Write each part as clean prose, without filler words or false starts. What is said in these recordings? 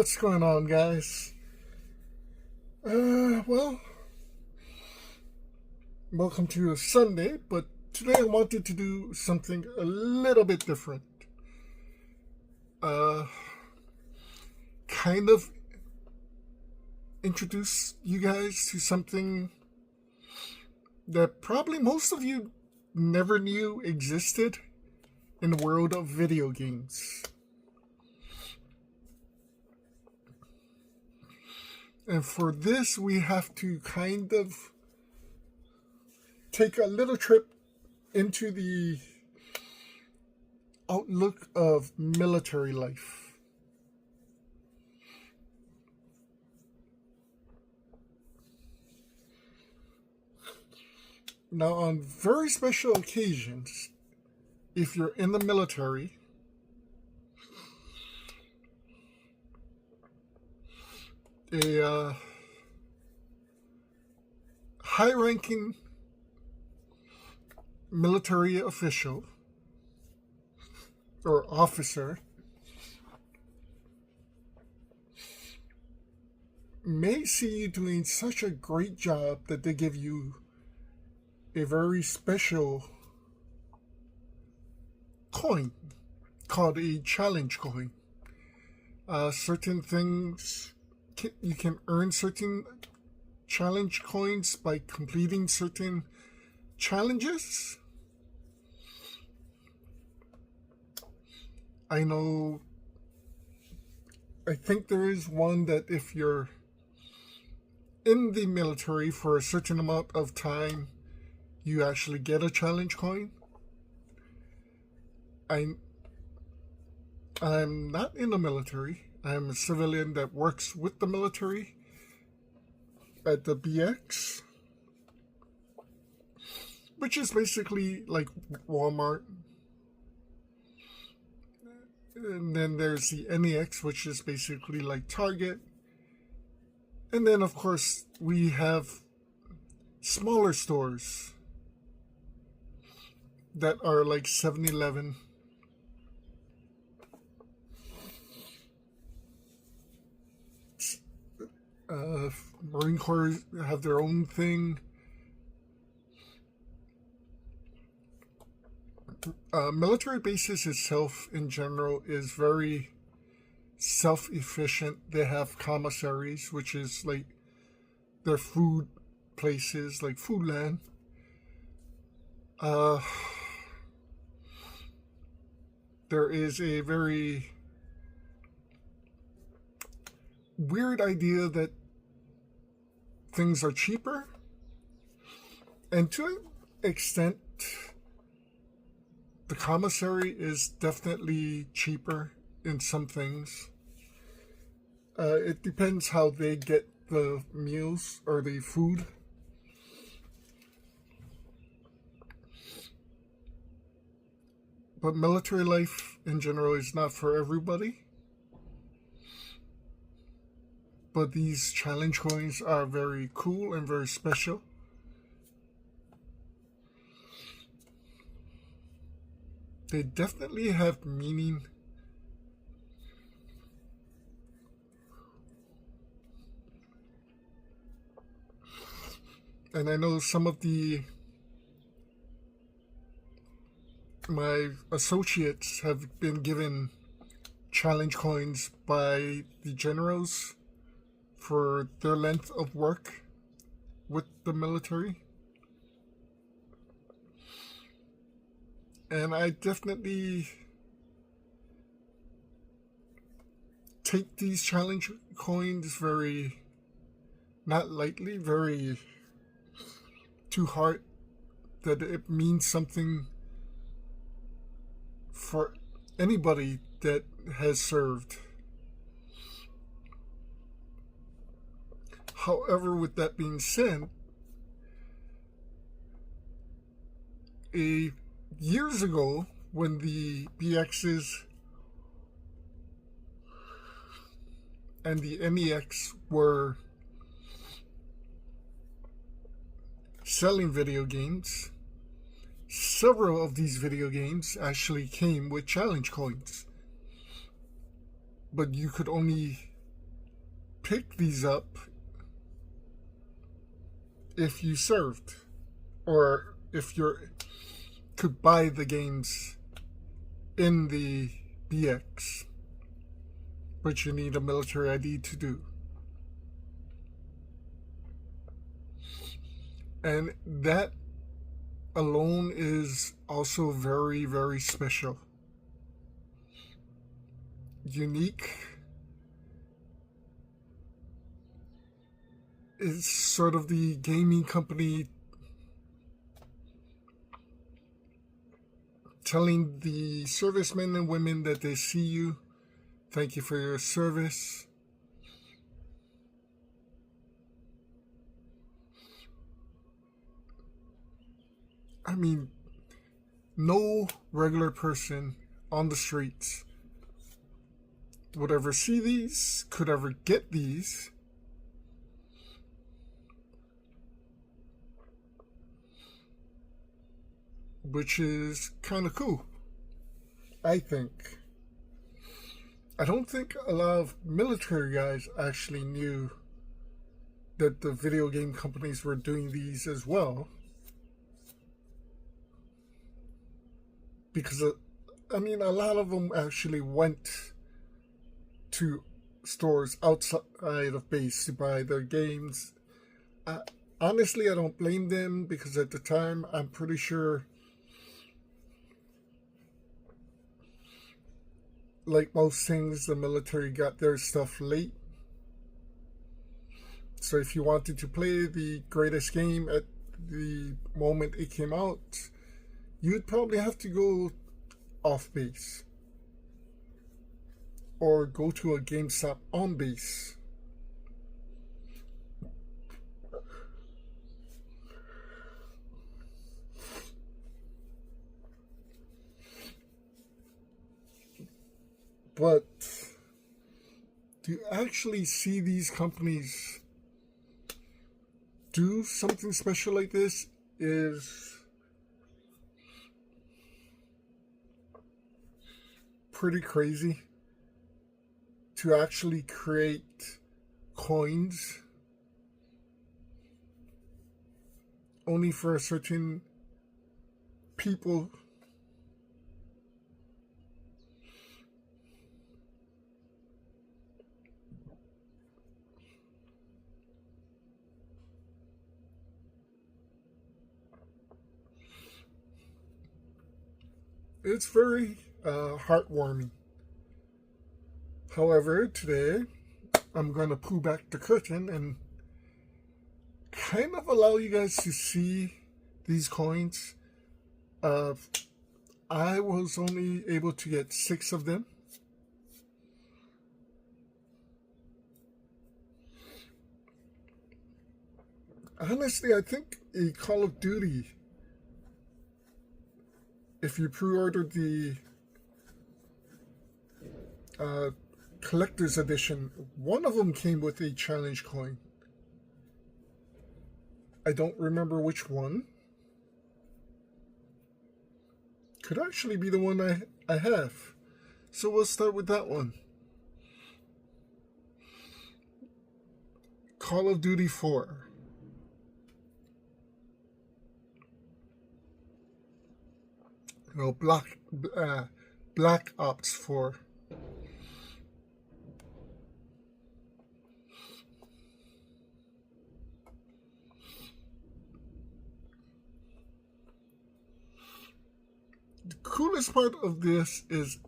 What's going on, guys? Well, welcome to a Sunday, but today I wanted to do something a little bit different. Uh, kind of introduce you guys to something that probably most of you never knew existed in the world of video games. And for this, we have to kind of take a little trip into the outlook of military life. Now, on very special occasions, if you're in the military, a high-ranking military official or officer may see you doing such a great job that they give you a very special coin called a challenge coin. Certain things, you can earn certain challenge coins by completing certain challenges. I think there is one that if you're in the military for a certain amount of time, you actually get a challenge coin. I'm not in the military. I'm a civilian that works with the military at the BX, which is basically like Walmart. And then there's the NEX, which is basically like Target. And then, of course, we have smaller stores that are like 7-Eleven. Marine Corps have their own thing. Military bases itself, in general, is very self-efficient. They have commissaries, which is like their food places, like Foodland. There is a very weird idea that things are cheaper, and to an extent, the commissary is definitely cheaper in some things. It depends how they get the meals or the food. But military life in general is not for everybody. But these challenge coins are very cool and very special. They definitely have meaning. And I know some of my associates have been given challenge coins by the generals for their length of work with the military. And I definitely take these challenge coins very, not lightly, very to heart, that it means something for anybody that has served. However, with that being said, years ago, when the BXs and the NEX were selling video games, several of these video games actually came with challenge coins. But you could only pick these up if you served, or if you could buy the games in the BX, but you need a military ID to do. And that alone is also very, very special. Unique is sort of the gaming company telling the servicemen and women that they see you. Thank you for your service. I mean, no regular person on the streets would ever see these, could ever get these. Which is kind of cool, I think. I don't think a lot of military guys actually knew that the video game companies were doing these as well. Because, I mean, a lot of them actually went to stores outside of base to buy their games. Honestly, I don't blame them, because at the time, I'm pretty sure, like most things, the military got their stuff late. So if you wanted to play the greatest game at the moment it came out, you'd probably have to go off base or go to a GameStop on base. But to actually see these companies do something special like this is pretty crazy. To actually create coins only for a certain people. It's very heartwarming. However, today I'm going to pull back the curtain and kind of allow you guys to see these coins. I was only able to get 6 of them. Honestly, I think a Call of Duty, if you pre-ordered the collector's edition, one of them came with a challenge coin. I don't remember which one. Could actually be the one I have. So we'll start with that one. Call of Duty 4. No, Black Ops 4. The coolest part of this is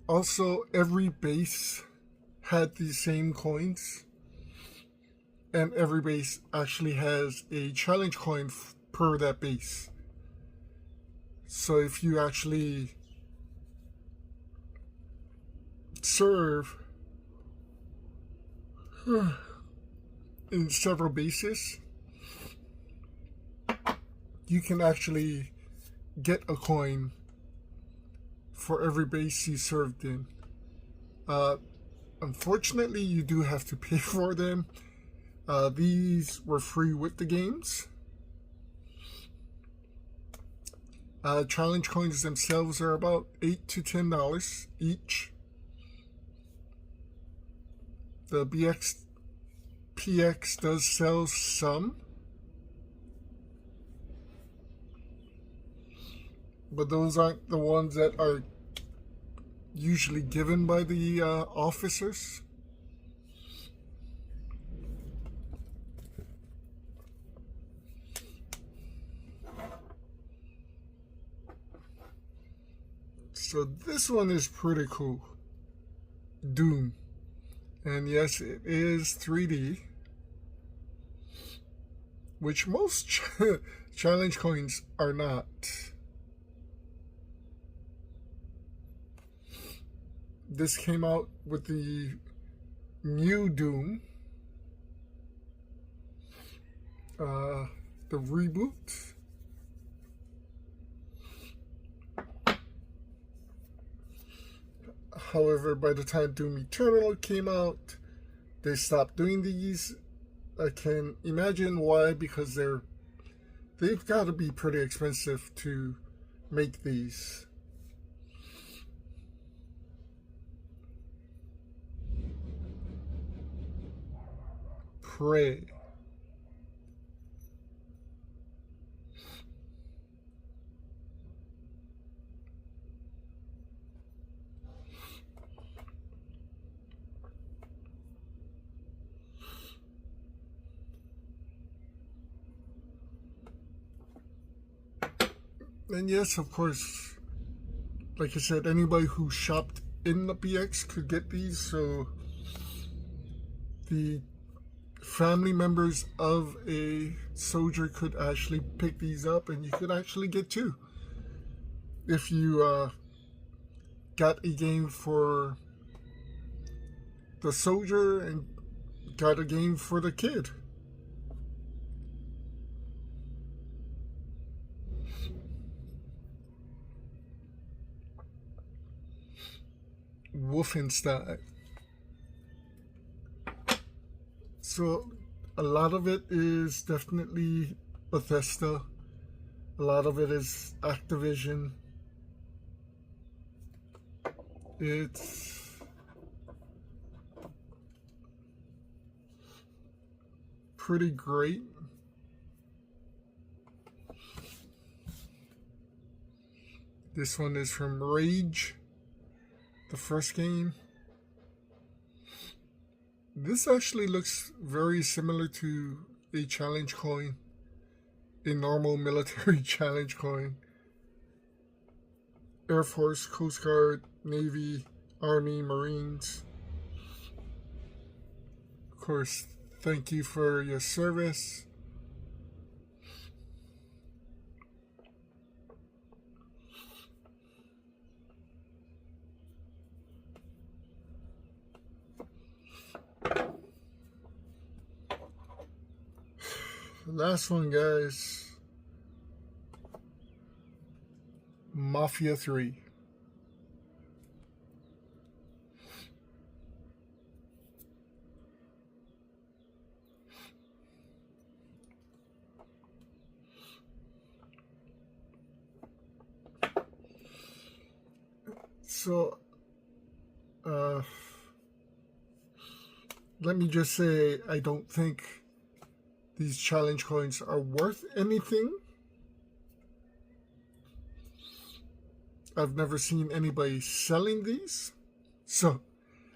also every base had the same coins, and every base actually has a challenge coin per that base. So if you actually serve in several bases, you can actually get a coin for every base you served in. Unfortunately, you do have to pay for them. These were free with the games. Challenge coins themselves are about $8 to $10 each. The PX does sell some, but those aren't the ones that are usually given by the officers. So this one is pretty cool. Doom. And yes, it is 3D, which most challenge coins are not. This came out with the new Doom, the reboot. However, by the time Doom Eternal came out, they stopped doing these. I can imagine why, because they've got to be pretty expensive to make these. Prey. And yes, of course, like I said, anybody who shopped in the PX could get these, so the family members of a soldier could actually pick these up, and you could actually get two if you got a game for the soldier and got a game for the kid. Wolfenstein. So a lot of it is definitely Bethesda. A lot of it is Activision. It's pretty great. This one is from Rage, the first game. This actually looks very similar to a challenge coin, a normal military challenge coin. Air Force, Coast Guard, Navy, Army, Marines. Of course, thank you for your service. Last one, guys. Mafia 3. So, let me just say, I don't think these challenge coins are worth anything. I've never seen anybody selling these, so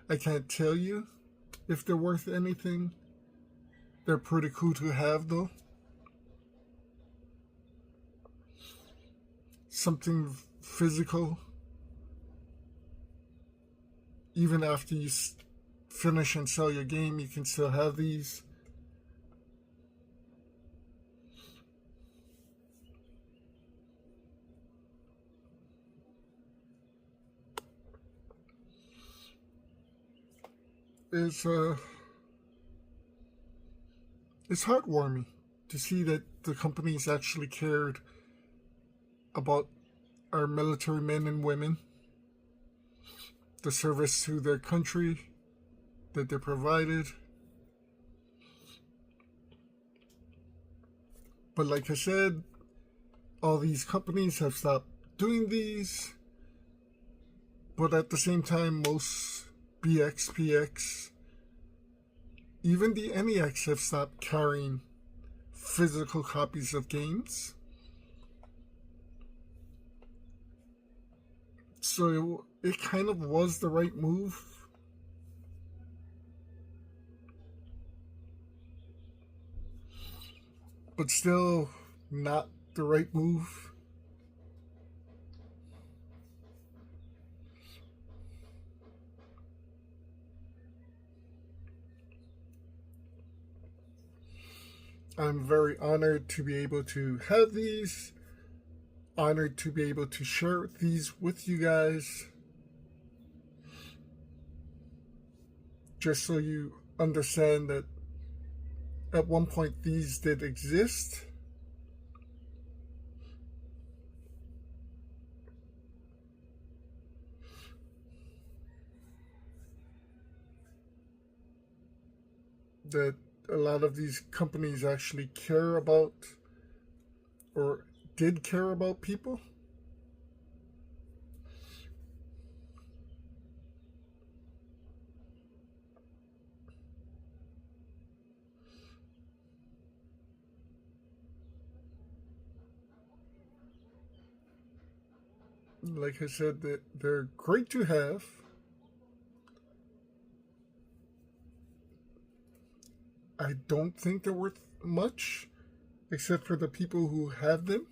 I can't tell you if they're worth anything. They're pretty cool to have, though. Something physical. Even after you finish and sell your game, you can still have these. It's heartwarming to see that the companies actually cared about our military men and women, the service to their country that they provided. But like I said, all these companies have stopped doing these. But at the same time, most BX, PX even the NEX have stopped carrying physical copies of games. So it kind of was the right move. But still not the right move. I'm very honored to be able to have these. Honored to be able to share these with you guys. Just so you understand that at one point these did exist. That a lot of these companies actually care about, or did care about, people. Like I said, that they're great to have. I don't think they're worth much, except for the people who have them.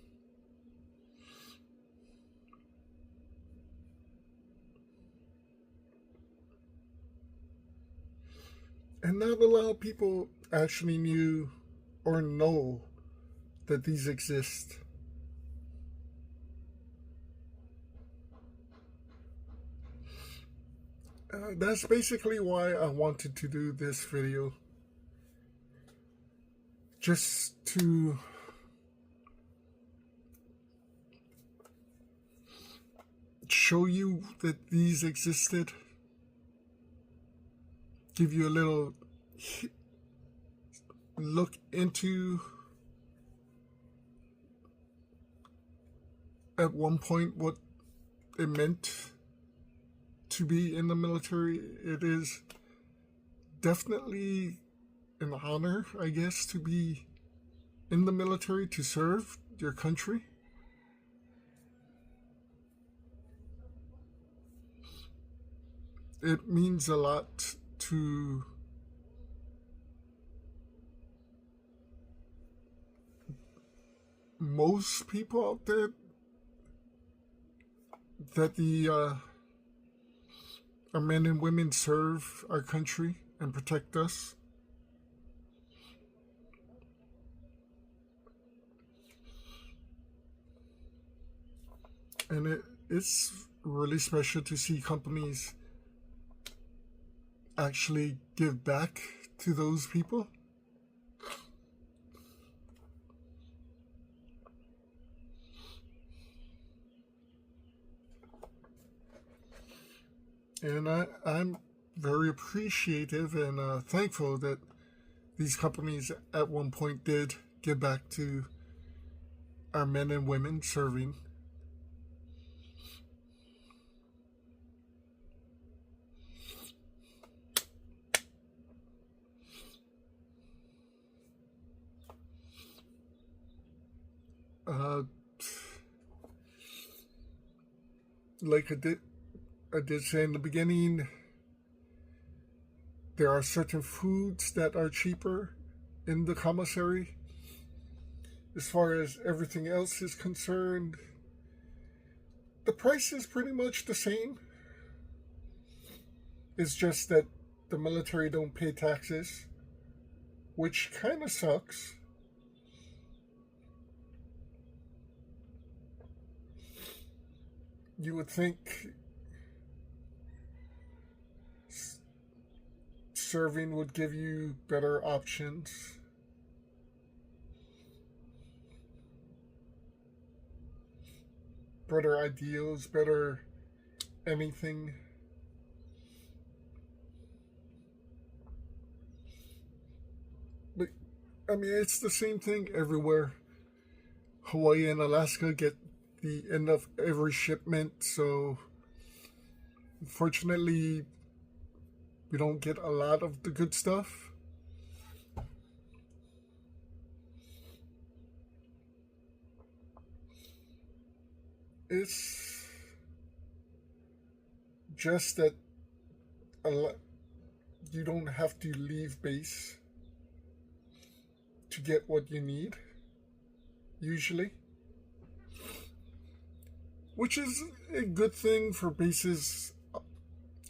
And not a lot of people actually knew or know that these exist. That's basically why I wanted to do this video. Just to show you that these existed. Give you a little look into at one point what it meant to be in the military. It is definitely an honor, I guess, to be in the military, to serve your country. It means a lot to most people out there that our men and women serve our country and protect us. And it's really special to see companies actually give back to those people. And I'm very appreciative and thankful that these companies at one point did give back to our men and women serving. Like I did say in the beginning, there are certain foods that are cheaper in the commissary. As far as everything else is concerned, the price is pretty much the same. It's just that the military don't pay taxes, which kind of sucks. You would think serving would give you better options. Better ideals, better anything. But, I mean, it's the same thing everywhere. Hawaii and Alaska get the end of every shipment, so unfortunately we don't get a lot of the good stuff. It's just that a lot, you don't have to leave base to get what you need, usually, which is a good thing for bases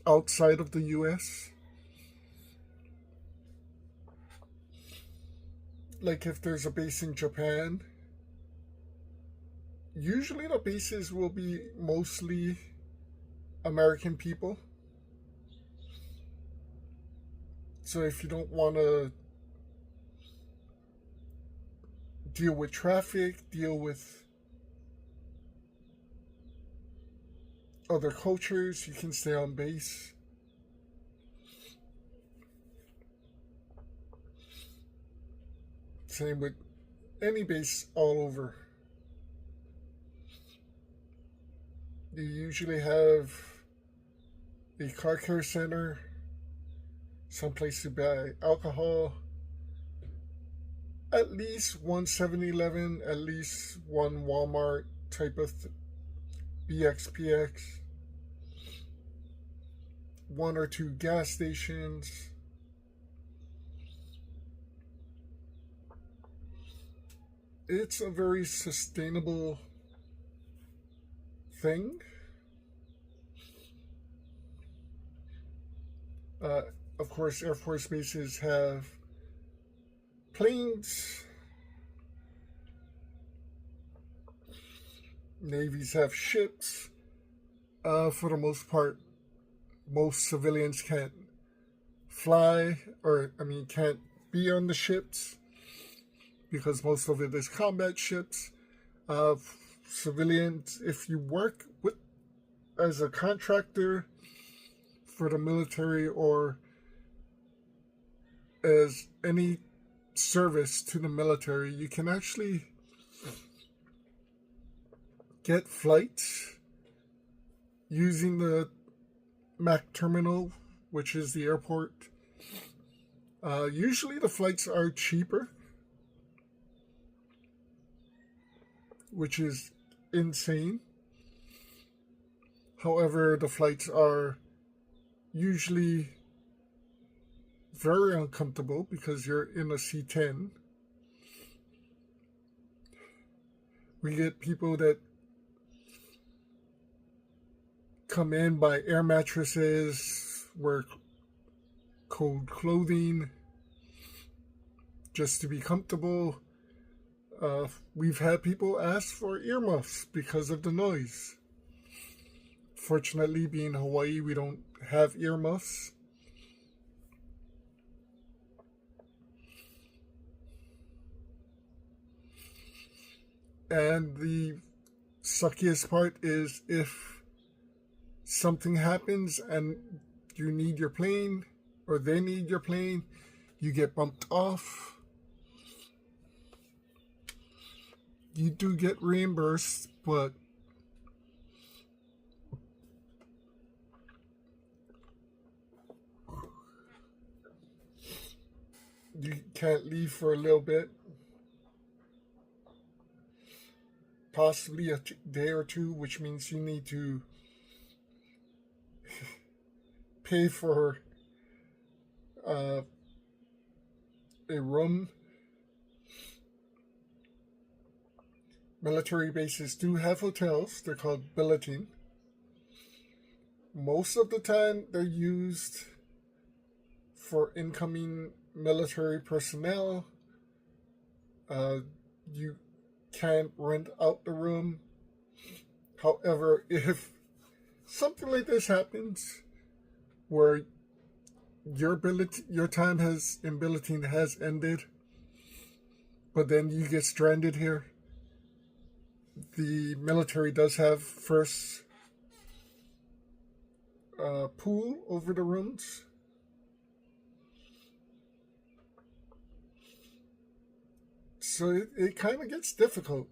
outside of the US. Like if there's a base in Japan, usually the bases will be mostly American people. So if you don't want to deal with traffic, deal with other cultures, you can stay on base. Same with any base all over. You usually have a car care center, someplace to buy alcohol, at least one 7-Eleven, at least one Walmart type of BXPX, one or two gas stations. It's a very sustainable thing. Of course, Air Force bases have planes. Navies have ships. For the most part, most civilians can't fly, can't be on the ships because most of it is combat ships. Civilians, if you work with as a contractor for the military or as any service to the military, you can actually get flights using the MAC terminal, which is the airport. Usually the flights are cheaper, which is insane. However, the flights are usually very uncomfortable because you're in a C-10. We get people that come in, buy air mattresses, wear cold clothing just to be comfortable. We've had people ask for earmuffs because of the noise. Fortunately, being Hawaii, we don't have earmuffs. And the suckiest part is if something happens and you need your plane or they need your plane, you get bumped off. You do get reimbursed, but you can't leave for a little bit. Possibly a day or two, which means you need to pay for a room. Military bases do have hotels. They're called billeting. Most of the time, they're used for incoming military personnel. You can't rent out the room. However, if something like this happens, where your time in billeting has ended, but then you get stranded here, the military does have first pool over the rooms. So it kind of gets difficult.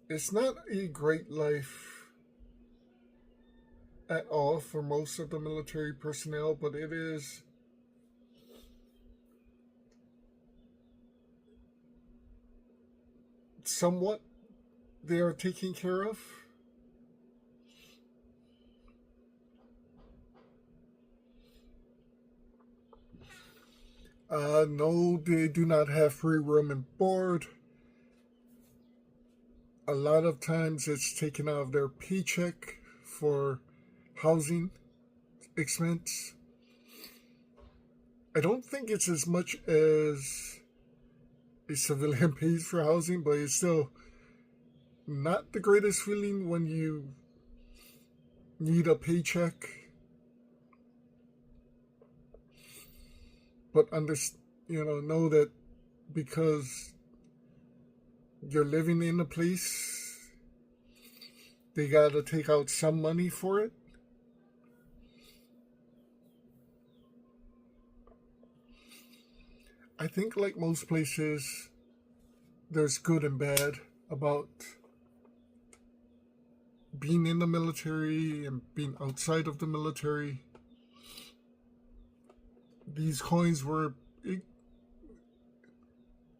It's not a great life at all for most of the military personnel, but it is somewhat they are taken care of. No, they do not have free room and board. A lot of times it's taken out of their paycheck for housing expense. I don't think it's as much as a civilian pays for housing, but it's still not the greatest feeling when you need a paycheck. But know that because you're living in a place, they gotta take out some money for it. I think, like most places, there's good and bad about being in the military and being outside of the military. These coins were a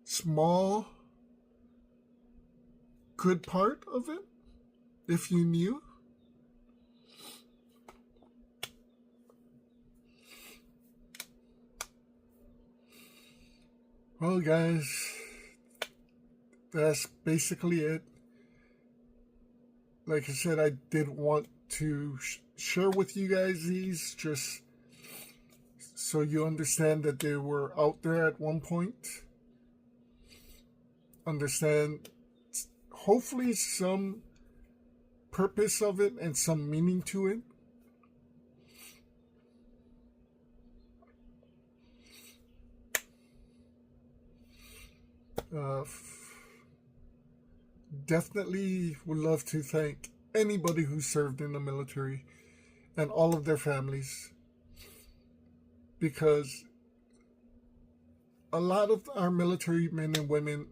small, good part of it, if you knew. Well, guys, that's basically it. Like I said, I did want to share with you guys these just so you understand that they were out there at one point. Understand, hopefully, some purpose of it and some meaning to it. Definitely would love to thank anybody who served in the military and all of their families, because a lot of our military men and women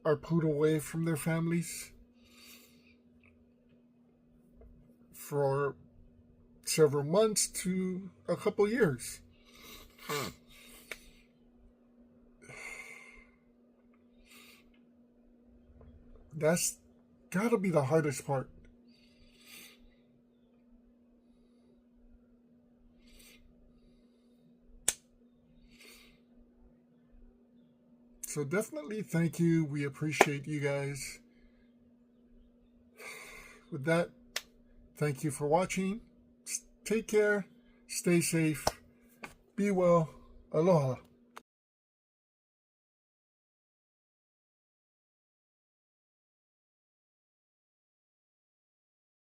are put away from their families for several months to a couple years. That's gotta be the hardest part. So definitely thank you. We appreciate you guys. With that, thank you for watching. Take care. Stay safe. Be well. Aloha.